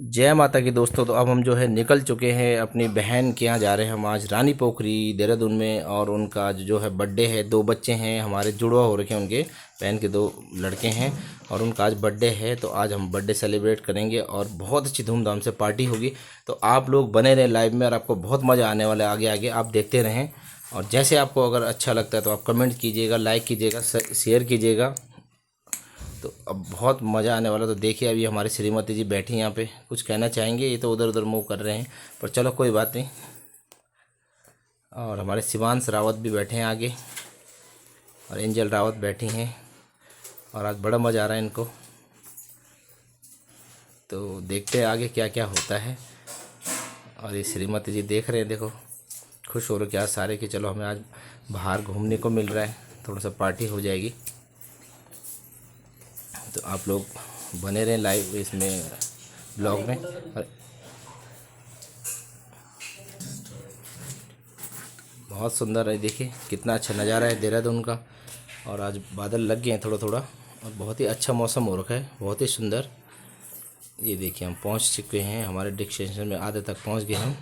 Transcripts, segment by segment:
जय माता की दोस्तों। तो अब हम जो है निकल चुके हैं, अपनी बहन के यहाँ जा रहे हैं हम आज रानी पोखरी देहरादून में। और उनका आज जो है बर्थडे है, 2 बच्चे हैं हमारे, जुड़वा हो रखे हैं, उनके बहन के 2 लड़के हैं और उनका आज बर्थडे है। तो आज हम बर्थडे सेलिब्रेट करेंगे और बहुत अच्छी धूमधाम से पार्टी होगी। तो आप लोग बने रहें लाइव में और आपको बहुत मज़ा आने वाला है। आगे आगे आप देखते रहें और जैसे आपको अगर अच्छा लगता है तो आप कमेंट कीजिएगा, लाइक कीजिएगा, शेयर कीजिएगा। तो अब बहुत मज़ा आने वाला। तो देखिए अभी हमारी श्रीमती जी बैठी हैं यहाँ पे, कुछ कहना चाहेंगे, ये तो उधर उधर मूव कर रहे हैं, पर चलो कोई बात नहीं। और हमारे शिवांश रावत भी बैठे हैं आगे और एंजल रावत बैठी हैं और आज बड़ा मज़ा आ रहा है इनको। तो देखते हैं आगे क्या क्या होता है। और ये श्रीमती जी देख रहे हैं, देखो खुश हो रहे क्या सारे कि चलो हमें आज बाहर घूमने को मिल रहा है, थोड़ा सा पार्टी हो जाएगी। तो आप लोग बने रहें लाइव इसमें ब्लॉग में। और बहुत सुंदर है, देखिए कितना अच्छा नज़ारा है देहरादून का। और आज बादल लग गए हैं थोड़ा थोड़ा और बहुत ही अच्छा मौसम हो रखा है, बहुत ही सुंदर। ये देखिए हम पहुंच चुके हैं, हमारे डेस्टिनेशन में आधे तक पहुंच गए हम।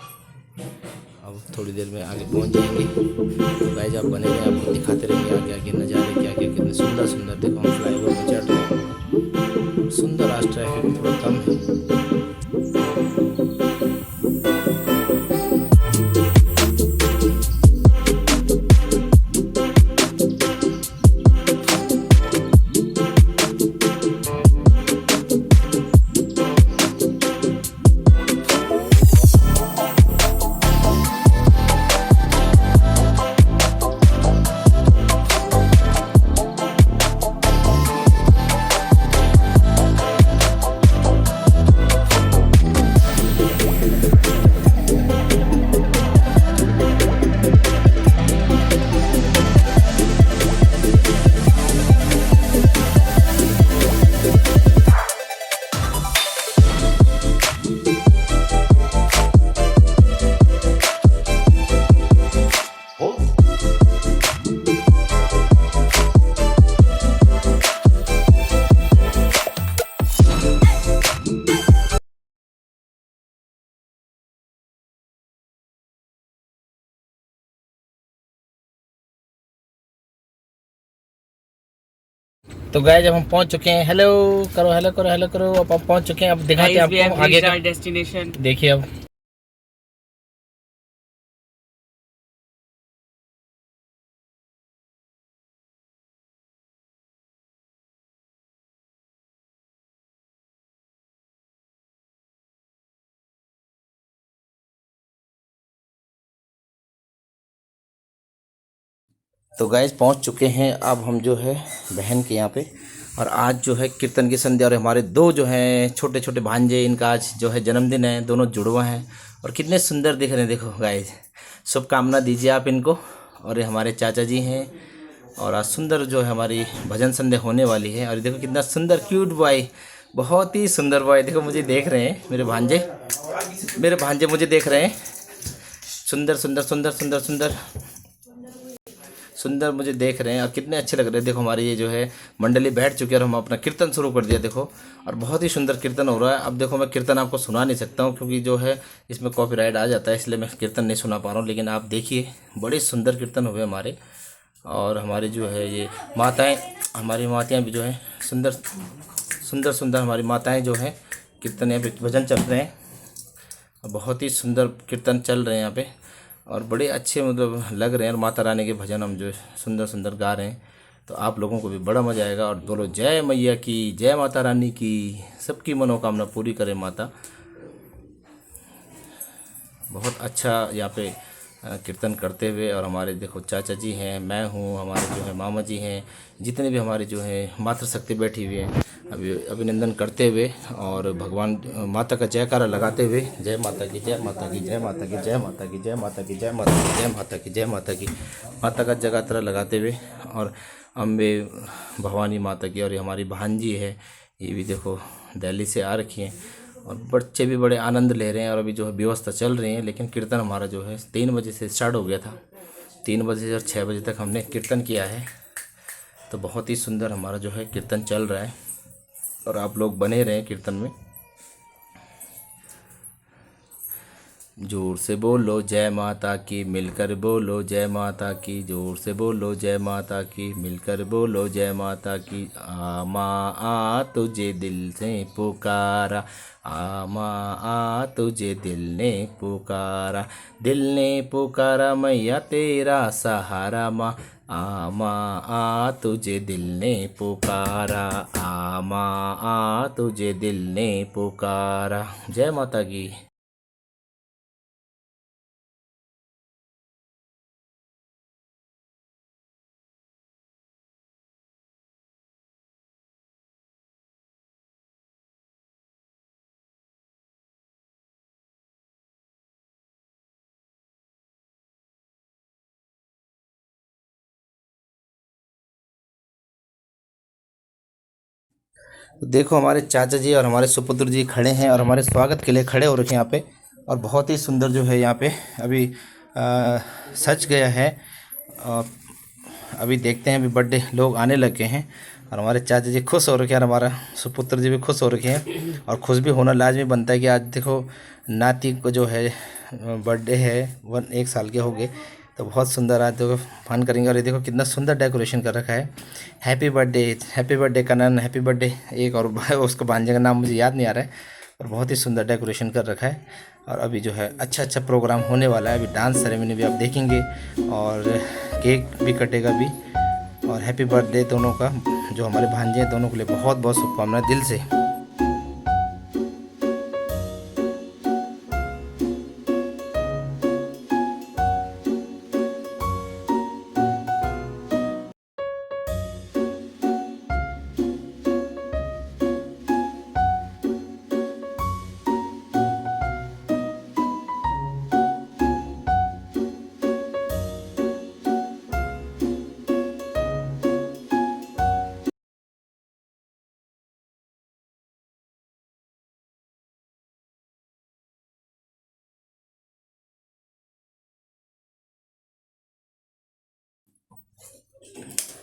अब थोड़ी देर में आगे पहुंच जाएंगे। तो गाइस आप बने रहें, आपको दिखाते रहेंगे आगे आगे नज़ारे क्या क्या, कितने सुंदर सुंदर। देखो हम फ्लाईओवर में चढ़ रहे हैं, सुंदर। आज ट्रैफिक भी थोड़ा कम है। तो गाइस जब हम पहुंच चुके हैं, हेलो करो, हेलो करो, हेलो करो। अब पहुंच चुके हैं, अब दिखाते हैं आपको आगे का डेस्टिनेशन। देखिए अब। तो गाइस पहुंच चुके हैं, अब हम जो है बहन के यहाँ पे। और आज जो है कीर्तन की संध्या और हमारे 2 जो हैं छोटे छोटे भांजे, इनका आज जो है जन्मदिन है, दोनों जुड़वा हैं और कितने सुंदर दिख रहे हैं। देखो गाइस, शुभकामना दीजिए आप इनको। और ये हमारे चाचा जी हैं और आज सुंदर जो है हमारी भजन संध्या होने वाली है। और देखो कितना सुंदर क्यूट बॉय, बहुत ही सुंदर बॉय। देखो मुझे देख रहे हैं मेरे भांजे मुझे देख रहे हैं। सुंदर सुंदर सुंदर सुंदर सुंदर सुंदर मुझे देख रहे हैं और कितने अच्छे लग रहे हैं। देखो हमारी ये जो है मंडली बैठ चुकी है और हम अपना कीर्तन शुरू कर दिया। देखो और बहुत ही सुंदर कीर्तन हो रहा है। अब देखो मैं कीर्तन आपको सुना नहीं सकता हूँ क्योंकि जो है इसमें कॉपीराइट आ जाता है, इसलिए मैं कीर्तन नहीं सुना पा रहा हूँ। लेकिन आप देखिए बड़े सुंदर कीर्तन हुए हमारे। और हमारी जो है ये माताएँ, हमारी माताएँ भी जो है सुंदर सुंदर सुंदर हमारी माताएँ जो हैं कीर्तन यहाँ पे भजन चल रहे हैं। बहुत ही सुंदर कीर्तन चल रहे हैं यहाँ पे और बड़े अच्छे मतलब लग रहे हैं। और माता रानी के भजन हम जो सुंदर सुंदर गा रहे हैं। तो आप लोगों को भी बड़ा मज़ा आएगा। और बोलो जय मैया की, जय माता रानी की, सबकी मनोकामना पूरी करे माता। बहुत अच्छा यहाँ पे कीर्तन करते हुए। और हमारे देखो चाचा जी हैं, मैं हूँ, हमारे जो है मामा जी हैं, जितने भी हमारे जो है मातृशक्ति बैठी हुई हैं, अभी अभिनंदन करते हुए और भगवान माता का जयकारा लगाते हुए, जय माता की, जय माता की, जय माता की, जय माता की, जय माता की, जय माता की, जय माता की, जय माता की, माता का जयकारा लगाते हुए। और अम्बे भवानी माता की। और ये हमारी भांजी है, ये भी देखो दिल्ली से आ रखी हैं और बच्चे भी बड़े आनंद ले रहे हैं। और अभी जो है व्यवस्था चल रही है। लेकिन कीर्तन हमारा जो है 3 बजे से स्टार्ट हो गया था, 3 बजे से और 6 बजे तक हमने कीर्तन किया है। तो बहुत ही सुंदर हमारा जो है कीर्तन चल रहा है और आप लोग बने रहें कीर्तन में। जोर से बोलो जय माता की, मिलकर बोलो जय माता की। जोर से बोलो जय माता की, मिलकर बोलो जय माता की। आ माँ आ तुझे दिल से पुकारा, आ माँ आ तुझे दिल ने पुकारा। दिल ने पुकारा मैया तेरा सहारा माँ, आ माँ आ तुझे दिल ने पुकारा। आ माँ आ तुझे दिल ने पुकारा। जय माता की। तो देखो हमारे चाचा जी और हमारे सुपुत्र जी खड़े हैं और हमारे स्वागत के लिए खड़े हो रखे हैं यहाँ पे। और बहुत ही सुंदर जो है यहाँ पे अभी सज गया है। और अभी देखते हैं, अभी बर्थडे लोग आने लगे हैं और हमारे चाचा जी खुश हो रखे हैं और हमारा सुपुत्र जी भी खुश हो रखे हैं। और खुश भी होना लाजमी बनता है कि आज देखो नाती को जो है बर्थडे है, 1 साल के हो गए। तो बहुत सुंदर आज देखो फन करेंगे। और ये देखो कितना सुंदर डेकोरेशन कर रखा है। Happy birthday Kanan, happy birthday. एक और उसको भांजे का नाम मुझे याद नहीं आ रहा है, और बहुत ही सुंदर डेकोरेशन कर रखा है। और अभी जो है अच्छा अच्छा प्रोग्राम होने वाला है। अभी डांस सेरेमनी भी आप देखेंगे और केक भी कटेगा भी। और हैप्पी बर्थडे दोनों का, जो हमारे भांजे हैं दोनों के लिए बहुत बहुत शुभकामनाएं दिल से।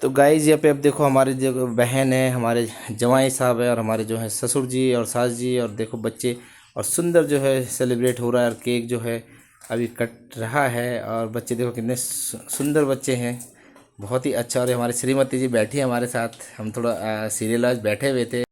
तो गाइज यहाँ पे अब देखो हमारे जो बहन है, हमारे जवाई साहब है और हमारे जो है ससुर जी और सास जी, और देखो बच्चे, और सुंदर जो है सेलिब्रेट हो रहा है। और केक जो है अभी कट रहा है और बच्चे देखो कितने सुंदर बच्चे हैं, बहुत ही अच्छा। और हमारी श्रीमती जी बैठी है हमारे साथ, हम थोड़ा सीरियल आज बैठे हुए थे।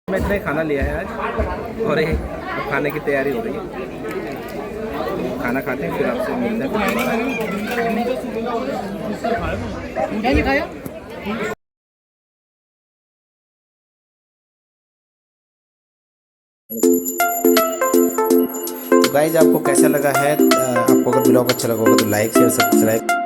मैं इतना ही खाना लिया है आज, और अब खाने की तैयारी हो रही है। खाना खाते हैं फिर आपसे मिलते हैं। तो गाइज आपको कैसा लगा है, आपको अगर ब्लॉग अच्छा लगा होगा तो लाइक शेयर सब्सक्राइब